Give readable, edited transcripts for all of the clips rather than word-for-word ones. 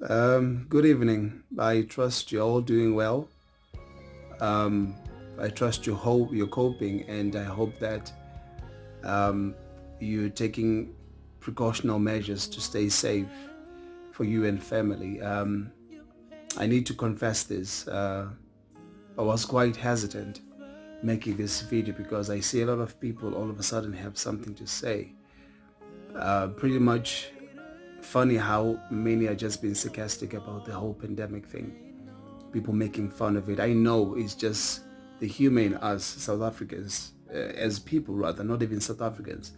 Good evening. I trust you're all doing well. Um, I trust you're coping, and I hope that um, you're taking precautional measures to stay safe for you and family. I need to confess this. I was quite hesitant making this video because I see a lot of people all of a sudden have something to say. Pretty much funny how many are just being sarcastic about the whole pandemic thing. People making fun of it. I know it's just the humor in us South Africans, as people rather, not even South Africans,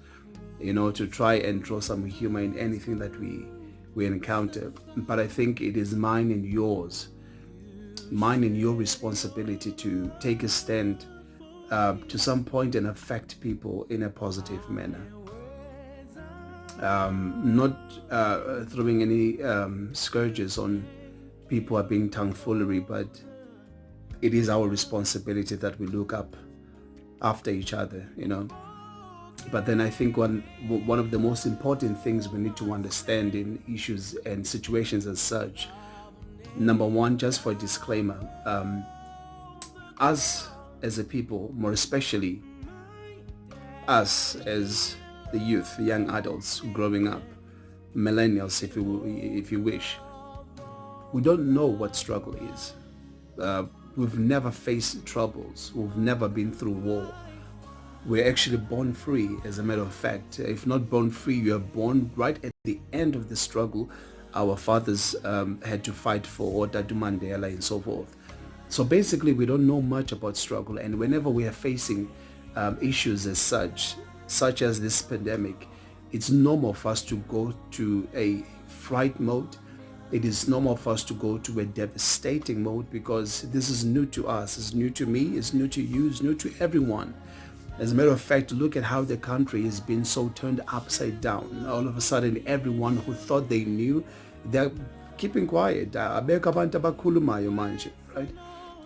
to try and draw some humor in anything that we encounter. But I think it is mine and your responsibility to take a stand to some point and affect people in a positive manner. Not throwing any scourges on people who are being tomfoolery, but it is our responsibility that we look up after each other. But then I think one of the most important things we need to understand in issues and situations as such, number one, just for a disclaimer, us as a people, more especially us as the youth, the young adults growing up, millennials, if you wish, we don't know what struggle is. We've never faced troubles. We've never been through war. We're actually born free, as a matter of fact. If not born free, you are born right at the end of the struggle our fathers had to fight for, Dadu Mandela and so forth. So basically, we don't know much about struggle, and whenever we are facing issues as such as this pandemic, it's normal for us to go to a fright mode. It is normal for us to go to a devastating mode because this is new to us, it's new to me, it's new to you, it's new to everyone. As a matter of fact, look at how the country has been so turned upside down. All of a sudden, everyone who thought they knew, they're keeping quiet. Abekho abantu abakhulumayo manje, right?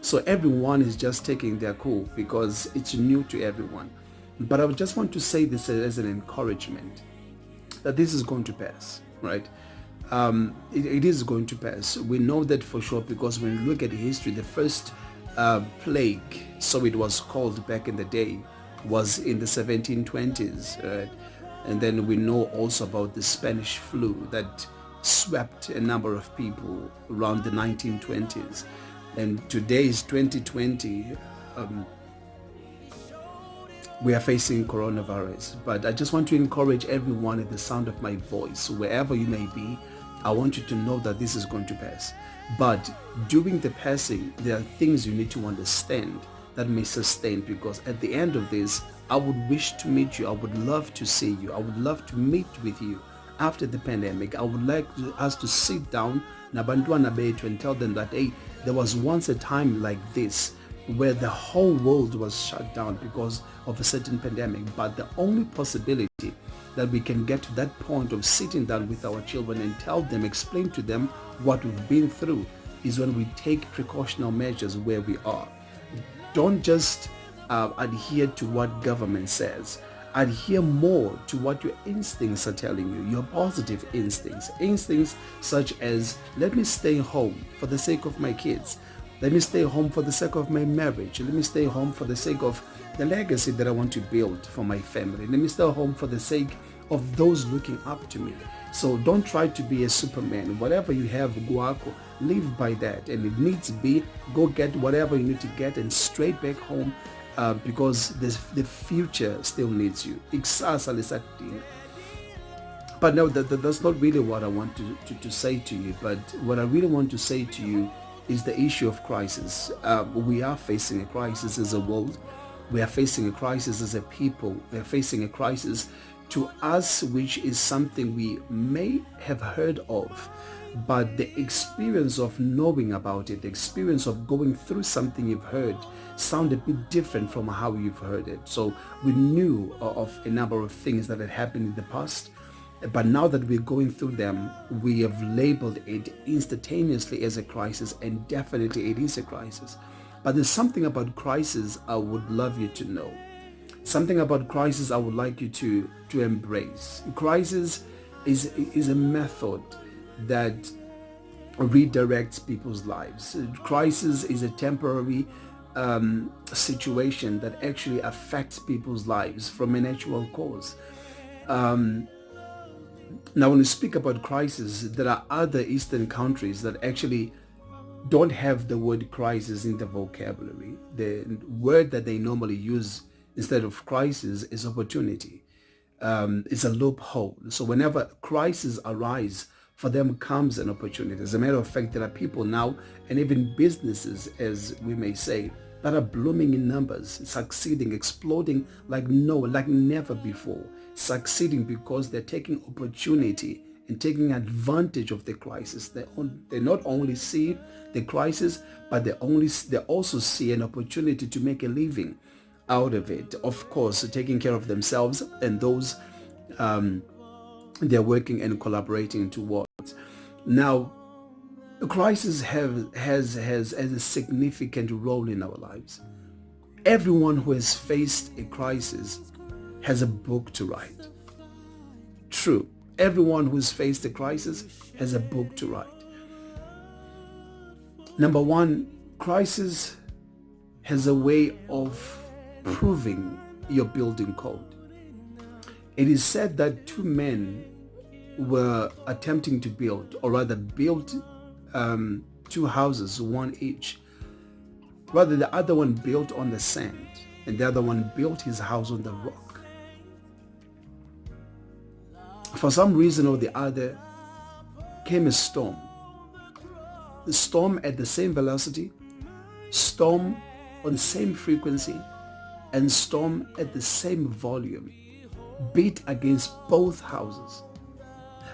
So everyone is just taking their cool because it's new to everyone. But I would just want to say this as an encouragement that this is going to pass, right? It is going to pass. We know that for sure because when you look at history, the first plague, so it was called back in the day, was in the 1720s, right? And then we know also about the Spanish flu that swept a number of people around the 1920s. And today is 2020. We are facing coronavirus, but I just want to encourage everyone at the sound of my voice, wherever you may be. I want you to know that this is going to pass. But during the passing, there are things you need to understand that may sustain, because at the end of this, I would wish to meet you. I would love to see you. I would love to meet with you after the pandemic. I would like us to sit down nabantwana bethu and tell them that, hey, there was once a time like this where the whole world was shut down because of a certain pandemic. But the only possibility that we can get to that point of sitting down with our children and tell them, explain to them what we've been through, is when we take precautional measures where we are. Don't just adhere to what government says. Adhere more to what your instincts are telling you, your positive instincts. Instincts such as, let me stay home for the sake of my kids. Let me stay home for the sake of my marriage. Let me stay home for the sake of the legacy that I want to build for my family. Let me stay home for the sake of those looking up to me. So don't try to be a superman. Whatever you have, guaco, live by that. And if needs be, go get whatever you need to get and straight back home because the future still needs you. Ikusasa lisakudinga. But no, that's not really what I want to say to you. But what I really want to say to you is the issue of crisis. We are facing a crisis as a world. We are facing a crisis as a people. We are facing a crisis to us, which is something we may have heard of, but the experience of knowing about it, the experience of going through something you've heard, sound a bit different from how you've heard it. So we knew of a number of things that had happened in the past, but now that we're going through them, we have labeled it instantaneously as a crisis, and definitely it is a crisis. But there's something about crisis I would love you to know. Something about crisis I would like you to embrace. Crisis is a method that redirects people's lives. Crisis is a temporary situation that actually affects people's lives from a natural cause. Now, when we speak about crisis, there are other Eastern countries that actually don't have the word crisis in the vocabulary. The word that they normally use instead of crisis is opportunity. It's a loophole. So whenever crises arise, for them comes an opportunity. As a matter of fact, there are people now, and even businesses, as we may say, that are blooming in numbers, succeeding, exploding like never before, succeeding because they're taking opportunity and taking advantage of the crisis. They not only see the crisis, but they also see an opportunity to make a living out of it. Of course, taking care of themselves and those they're working and collaborating towards. Now, a crisis has a significant role in our lives. Everyone who has faced a crisis has a book to write. True. Everyone who's faced a crisis has a book to write. Number one, crisis has a way of proving your building code. It is said that two men were attempting to build, or rather built two houses, one each. Rather, the other one built on the sand, and the other one built his house on the rock. For some reason or the other, came a storm. The storm at the same velocity, storm on the same frequency, and storm at the same volume beat against both houses.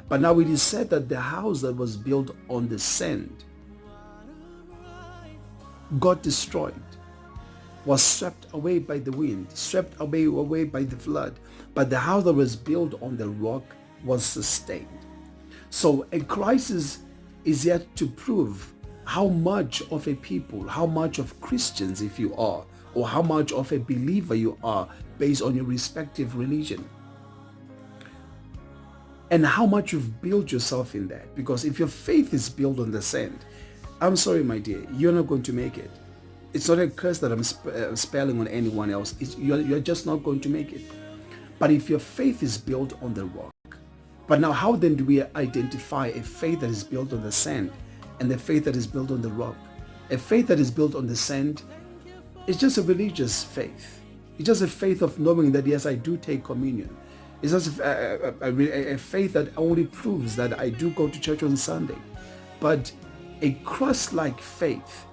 But now it is said that the house that was built on the sand got destroyed, was swept away by the wind, swept away by the flood. But the house that was built on the rock was sustained. So a crisis is yet to prove how much of a people, how much of Christians if you are, or how much of a believer you are based on your respective religion. And how much you've built yourself in that. Because if your faith is built on the sand, I'm sorry, my dear, you're not going to make it. It's not a curse that I'm spelling on anyone else. You're just not going to make it. But if your faith is built on the rock, but now how then do we identify a faith that is built on the sand and the faith that is built on the rock? A faith that is built on the sand is just a religious faith. It's just a faith of knowing that, yes, I do take communion. It's just a faith that only proves that I do go to church on Sunday. But a Christ-like faith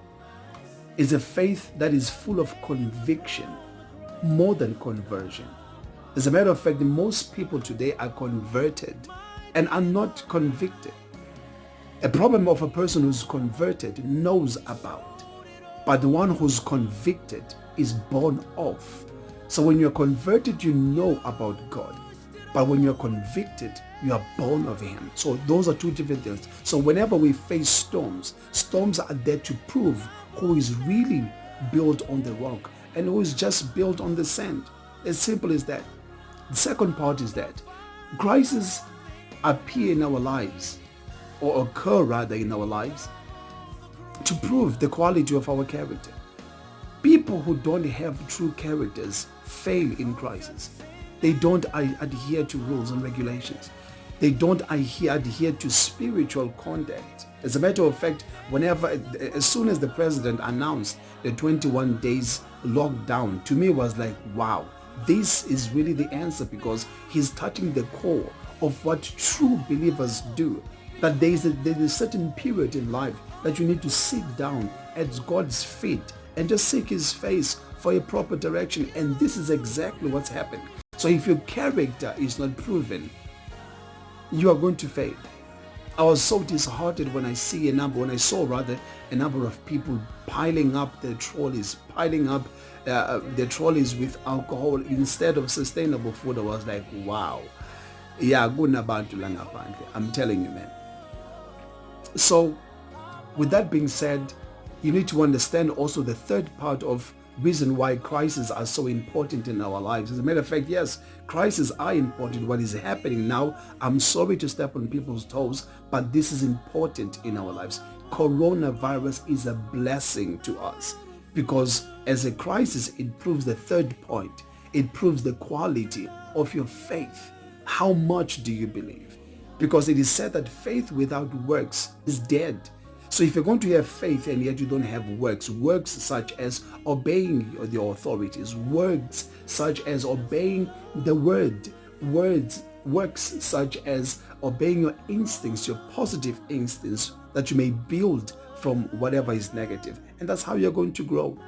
is a faith that is full of conviction more than conversion. As a matter of fact, most people today are converted and are not convicted. A problem of a person who's converted knows about, but the one who's convicted is born of. So when you're converted, you know about God. But when you're convicted, you are born of him. So those are two different things. So whenever we face storms, storms are there to prove who is really built on the rock and who is just built on the sand. As simple as that. The second part is that crises appear in our lives, or occur rather in our lives, to prove the quality of our character. People who don't have true characters fail in crisis. They don't adhere to rules and regulations. They don't adhere to spiritual conduct. As a matter of fact, as soon as the president announced the 21 days lockdown, to me was like, wow, this is really the answer, because he's touching the core of what true believers do. That there's a certain period in life that you need to sit down at God's feet and just seek his face for a proper direction. And this is exactly what's happened. So if your character is not proven, you are going to fail. I was so disheartened when I saw a number of people piling up their trolleys with alcohol instead of sustainable food. I was like, wow. Yeah, I'm telling you, man. So with that being said, you need to understand also the third part of reason why crises are so important in our lives. As a matter of fact, yes, crises are important. What is happening now, I'm sorry to step on people's toes, but this is important in our lives. Coronavirus is a blessing to us because as a crisis, it proves the third point. It proves the quality of your faith. How much do you believe? Because it is said that faith without works is dead. So if you're going to have faith and yet you don't have works, works such as obeying the authorities, words such as obeying the word, works such as obeying your instincts, your positive instincts that you may build from whatever is negative. And that's how you're going to grow.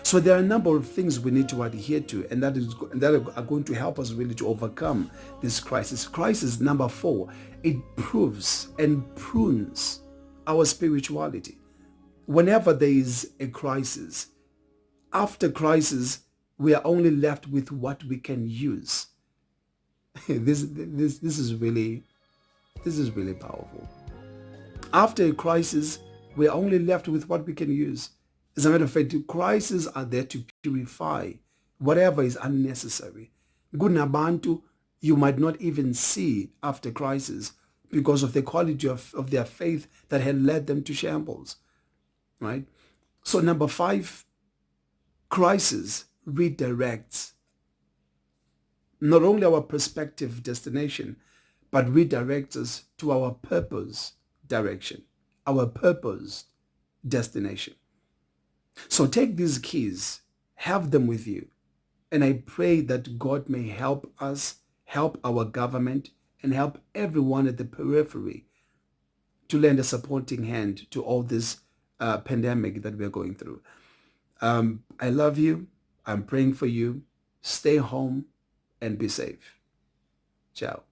So there are a number of things we need to adhere to, and that are going to help us really to overcome this crisis. Crisis number 4, it proves and prunes our spirituality. Whenever there is a crisis, after crisis, we are only left with what we can use. This is really powerful. After a crisis, we are only left with what we can use. As a matter of fact, crises are there to purify whatever is unnecessary. Kunabantu you might not even see after crisis because of the quality of their faith that had led them to shambles. Right? So number 5, crisis redirects not only our perspective destination, but redirects us to our purpose direction, our purpose destination. So take these keys, have them with you, and I pray that God may help us, help our government, and help everyone at the periphery to lend a supporting hand to all this pandemic that we're going through. I love you. I'm praying for you. Stay home and be safe. Ciao.